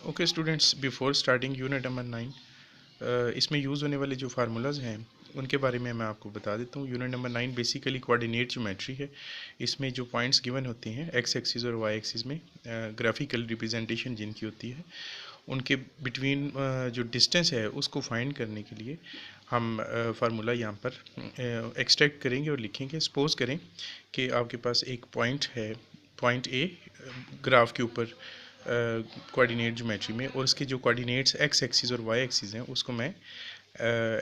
Okay students, before starting unit number 9 इसमें use होने वाले जो फार्मूलाज हैं उनके बारे में मैं आपको बता देता हूँ। Unit number 9 basically coordinate geometry है। इसमें जो पॉइंट्स गिवन होते हैं एक्स एक्सिस और वाई एक्सिस में, ग्राफिकल रिप्रेजेंटेशन जिनकी होती है, उनके बिटवीन जो डिस्टेंस है उसको फाइंड करने के लिए हम फार्मूला यहाँ पर एक्सट्रैक्ट करेंगे और लिखेंगे। सपोज करें कि आपके पास एक पॉइंट है, पॉइंट ए ग्राफ के ऊपर कोऑर्डिनेट ज्योमेट्री में, और उसके जो कोऑर्डिनेट्स एक्स एक्सिस और वाई एक्सिस हैं उसको मैं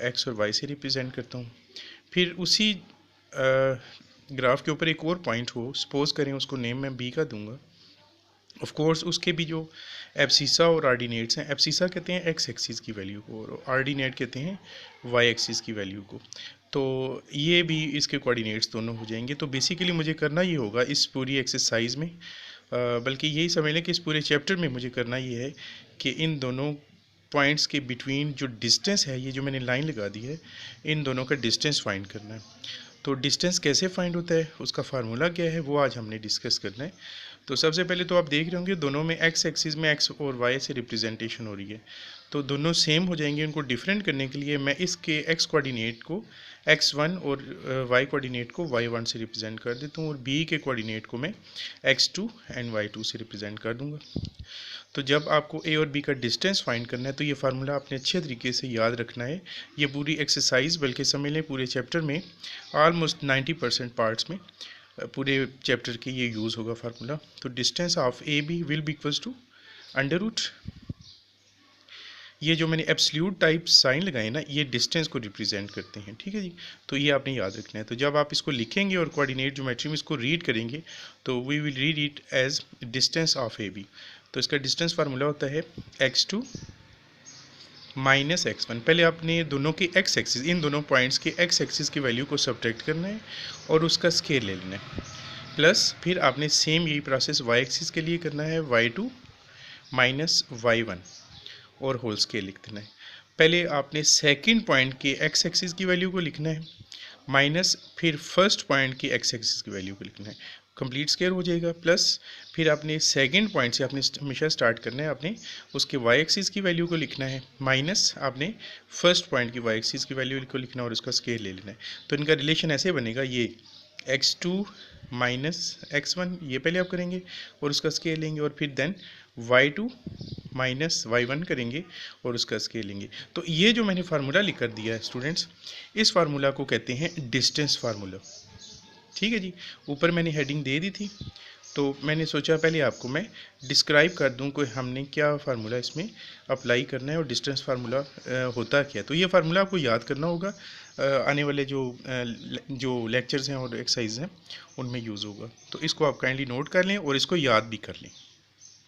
एक्स और वाई से रिप्रेजेंट करता हूँ। फिर उसी ग्राफ के ऊपर एक और पॉइंट हो, सपोज करें उसको नेम मैं बी का दूंगा। ऑफ कोर्स उसके भी जो एब्सिसा और आर्डिनेट्स हैं, एब्सिसा कहते हैं एक्स एक्सिस की वैल्यू को और आर्डिनेट कहते हैं वाई एक्सिस की वैल्यू को। तो ये भी इसके कोऑर्डिनेट्स दोनों हो जाएंगे। तो बेसिकली मुझे करना ये होगा इस पूरी एक्सरसाइज में, बल्कि यही समझ लें कि इस पूरे चैप्टर में मुझे करना ये है कि इन दोनों पॉइंट्स के बिटवीन जो डिस्टेंस है, ये जो मैंने लाइन लगा दी है, इन दोनों का डिस्टेंस फाइंड करना है। तो डिस्टेंस कैसे फाइंड होता है, उसका फार्मूला क्या है, वो आज हमने डिस्कस करना है। तो सबसे पहले तो आप देख रहे होंगे दोनों में एक्स एक्सिस में एक्स और वाई से रिप्रेजेंटेशन हो रही है, तो दोनों सेम हो जाएंगे। उनको डिफरेंट करने के लिए मैं इसके एक्स कोऑर्डिनेट को x1 और y कोऑर्डिनेट को y1 से रिप्रेजेंट कर देता हूँ और b के कोऑर्डिनेट को मैं x2 एंड y2 से रिप्रेजेंट कर दूंगा। तो जब आपको a और b का डिस्टेंस फाइंड करना है तो ये फार्मूला आपने अच्छे तरीके से याद रखना है। ये पूरी एक्सरसाइज, बल्कि समझ लें पूरे चैप्टर में ऑलमोस्ट 90% पार्ट्स में पूरे चैप्टर के ये यूज़ होगा फार्मूला। तो distance of A B will be equals to under root, ये जो मैंने एब्सोल्यूट टाइप साइन लगाए ना, ये डिस्टेंस को रिप्रेजेंट करते हैं, ठीक है जी। तो ये आपने याद रखना है। तो जब आप इसको लिखेंगे और कोऑर्डिनेट ज्योमेट्री में इसको रीड करेंगे तो we will read it as distance of A B. तो इसका डिस्टेंस फार्मूला होता है x2 माइनस x1। पहले आपने दोनों के x एक्सिस, इन दोनों पॉइंट्स के x एक्सिस की वैल्यू को सब्ट्रैक्ट करना है और उसका स्केयर ले लेना है, प्लस फिर आपने सेम यही प्रोसेस y एक्सिस के लिए करना है, y2 माइनस y1 और होल स्केयर लिख देना है। पहले आपने सेकंड पॉइंट के x एक्सिस की वैल्यू को लिखना है, माइनस फिर फर्स्ट पॉइंट की x एक्सिस की वैल्यू को लिखना है, कंप्लीट स्केयर हो जाएगा। प्लस फिर आपने सेकंड पॉइंट से आपने हमेशा स्टार्ट करना है, आपने उसके y एक्सिस की वैल्यू को लिखना है, माइनस आपने फर्स्ट पॉइंट की y एक्सिस की वैल्यू को लिखना है और उसका स्केयर ले लेना है। तो इनका रिलेशन ऐसे बनेगा, ये x2 माइनस x1 ये पहले आप करेंगे और उसका स्केयर लेंगे, और फिर देन y2 माइनस y1 करेंगे और उसका स्केयर लेंगे। तो ये जो मैंने फार्मूला लिख कर दिया है स्टूडेंट्स, इस फार्मूला को कहते हैं डिस्टेंस फार्मूला, ठीक है जी। ऊपर मैंने हेडिंग दे दी थी, तो मैंने सोचा पहले आपको मैं डिस्क्राइब कर दूं कि हमने क्या फार्मूला इसमें अप्लाई करना है और डिस्टेंस फार्मूला होता क्या है। तो ये फार्मूला आपको याद करना होगा, आने वाले जो लेक्चर्स हैं और एक्सरसाइज हैं उनमें यूज़ होगा। तो इसको आप काइंडली नोट कर लें और इसको याद भी कर लें।